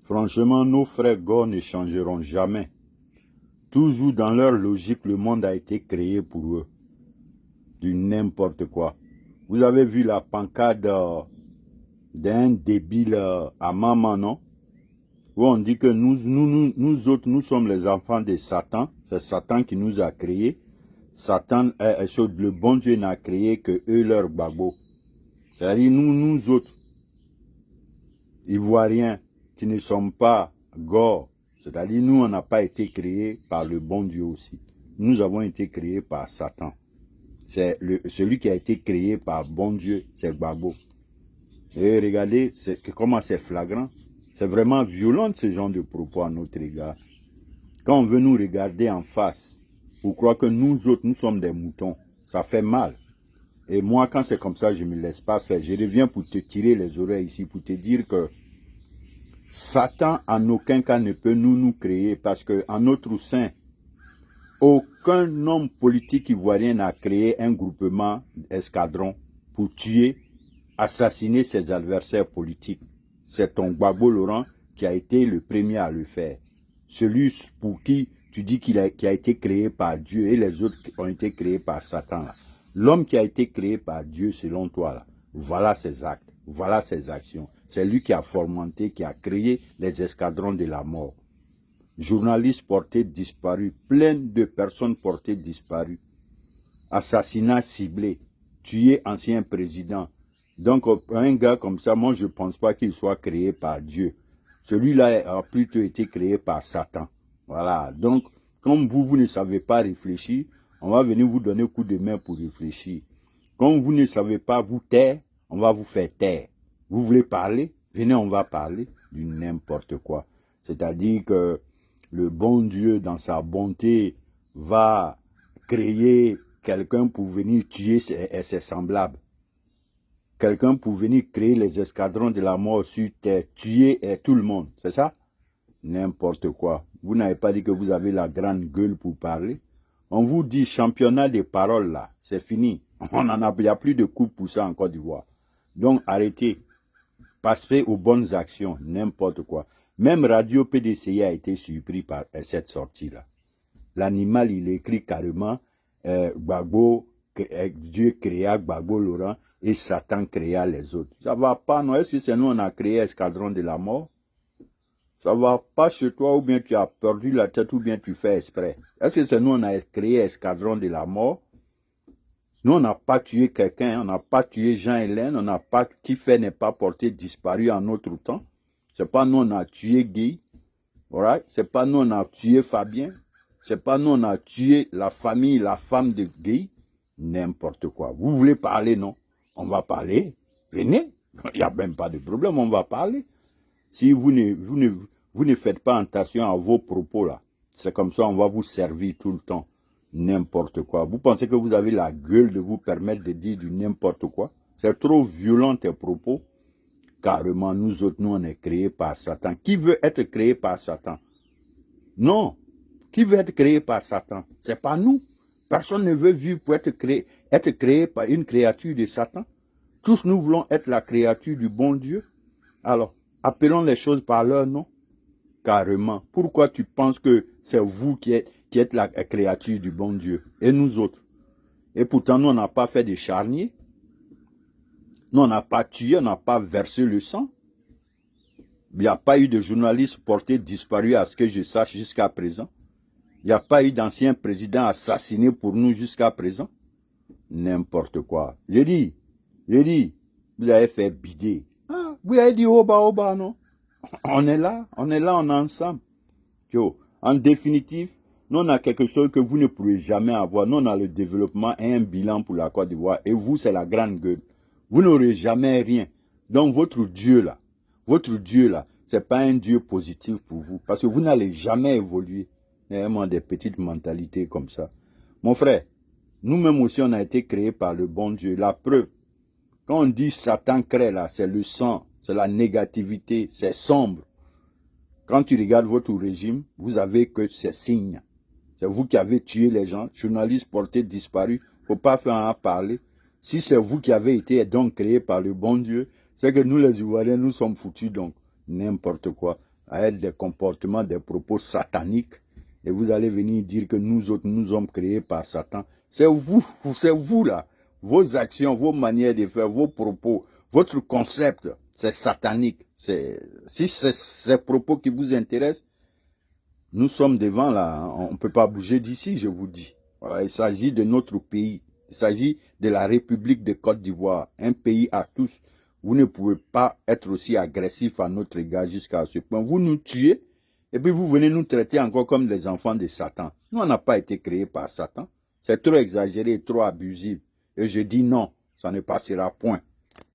Franchement, nos frères Gore ne changeront jamais. Toujours dans leur logique, le monde a été créé pour eux. Du n'importe quoi. Vous avez vu la pancarte d'un débile à maman, non? Où on dit que nous autres, nous sommes les enfants de Satan. C'est Satan qui nous a créés. Satan, le bon Dieu n'a créé que eux, leurs babos. C'est-à-dire nous autres, Ivoiriens, qui ne sommes pas Gore. C'est-à-dire nous, on n'a pas été créés par le bon Dieu aussi. Nous avons été créés par Satan. C'est celui qui a été créé par bon Dieu, c'est Gbagbo. Et regardez comment c'est flagrant. C'est vraiment violent ce genre de propos à notre égard. Quand on veut nous regarder en face, pour croire que nous autres, nous sommes des moutons, ça fait mal. Et moi, quand c'est comme ça, je ne me laisse pas faire. Je reviens pour te tirer les oreilles ici, pour te dire que Satan, en aucun cas, ne peut nous créer, parce qu'en notre sein, aucun homme politique ivoirien n'a créé un groupement escadron pour tuer, assassiner ses adversaires politiques. C'est ton Gbagbo Laurent qui a été le premier à le faire. Celui pour qui tu dis qui a été créé par Dieu et les autres ont été créés par Satan. L'homme qui a été créé par Dieu selon toi, là, voilà ses actes, voilà ses actions. C'est lui qui a fomenté, qui a créé les escadrons de la mort. Journalistes portés disparus, plein de personnes portées disparues. Assassinats ciblés, tuer ancien président. Donc un gars comme ça, moi je ne pense pas qu'il soit créé par Dieu. Celui-là a plutôt été créé par Satan. Voilà, donc comme vous ne savez pas réfléchir, on va venir vous donner un coup de main pour réfléchir. Comme vous ne savez pas vous taire, on va vous faire taire. Vous voulez parler? Venez, on va parler du n'importe quoi. C'est-à-dire que le bon Dieu, dans sa bonté, va créer quelqu'un pour venir tuer ses semblables. Quelqu'un pour venir créer les escadrons de la mort sur terre, tuer tout le monde. C'est ça? N'importe quoi. Vous n'avez pas dit que vous avez la grande gueule pour parler. On vous dit championnat des paroles là, c'est fini. Il n'y a plus de coupe pour ça en Côte d'Ivoire. Donc arrêtez. Passez aux bonnes actions, n'importe quoi. Même Radio PDCI a été surpris par cette sortie-là. L'animal, il écrit carrément Gbagbo, Dieu créa Gbagbo Laurent et Satan créa les autres. Ça va pas, non? Est-ce que c'est nous on a créé Escadron de la mort? Ça va pas chez toi ou bien tu as perdu la tête ou bien tu fais exprès? Est-ce que c'est nous on a créé Escadron de la mort? Nous, on n'a pas tué quelqu'un, on n'a pas tué Jean-Hélène, on n'a pas, qui fait n'est pas porté disparu en notre temps. C'est pas nous, on a tué Guy, right? C'est pas nous, on a tué Fabien, c'est pas nous, on a tué la famille, la femme de Guy, n'importe quoi. Vous voulez parler, non? On va parler, venez, il n'y a même pas de problème, on va parler. Si vous ne faites pas attention à vos propos là, c'est comme ça, on va vous servir tout le temps. N'importe quoi. Vous pensez que vous avez la gueule de vous permettre de dire du n'importe quoi? C'est trop violent tes propos. Carrément, nous autres, nous, on est créés par Satan. Qui veut être créé par Satan? Non. Qui veut être créé par Satan? C'est pas nous. Personne ne veut vivre pour être créé par une créature de Satan. Tous nous voulons être la créature du bon Dieu. Alors, appelons les choses par leur nom. Carrément. Pourquoi tu penses que c'est vous qui êtes la créature du bon Dieu et nous autres? Et pourtant, nous, on n'a pas fait des charniers. Nous, on n'a pas tué, on n'a pas versé le sang. Il n'y a pas eu de journalistes portés disparus à ce que je sache jusqu'à présent. Il n'y a pas eu d'anciens présidents assassinés pour nous jusqu'à présent. N'importe quoi. J'ai dit, vous avez fait bider. Ah, vous avez dit oba, non? On est là, on est ensemble. En définitive, nous on a quelque chose que vous ne pourrez jamais avoir. Nous on a le développement et un bilan pour la Côte d'Ivoire. Et vous, c'est la grande gueule. Vous n'aurez jamais rien. Donc votre Dieu là, c'est pas un Dieu positif pour vous. Parce que vous n'allez jamais évoluer. Vraiment des petites mentalités comme ça. Mon frère, nous-mêmes aussi on a été créés par le bon Dieu. La preuve, quand on dit Satan crée là, c'est le sang, c'est la négativité, c'est sombre. Quand tu regardes votre régime, vous avez que ces signes. C'est vous qui avez tué les gens, journalistes portés disparus. Il ne faut pas faire en parler. Si c'est vous qui avez été donc créé par le bon Dieu, c'est que nous les Ivoiriens, nous sommes foutus donc. N'importe quoi. à être des comportements, des propos sataniques, et vous allez venir dire que nous autres, nous sommes créés par Satan. C'est vous là. Vos actions, vos manières de faire, vos propos, votre concept, c'est satanique. Si c'est ces propos qui vous intéressent, nous sommes devant là. On ne peut pas bouger d'ici, je vous dis. Voilà, il s'agit de notre pays. Il s'agit de la République de Côte d'Ivoire, un pays à tous. Vous ne pouvez pas être aussi agressif à notre égard jusqu'à ce point. Vous nous tuez et puis vous venez nous traiter encore comme des enfants de Satan. Nous, on n'a pas été créés par Satan. C'est trop exagéré, trop abusif. Et je dis non, ça ne passera point.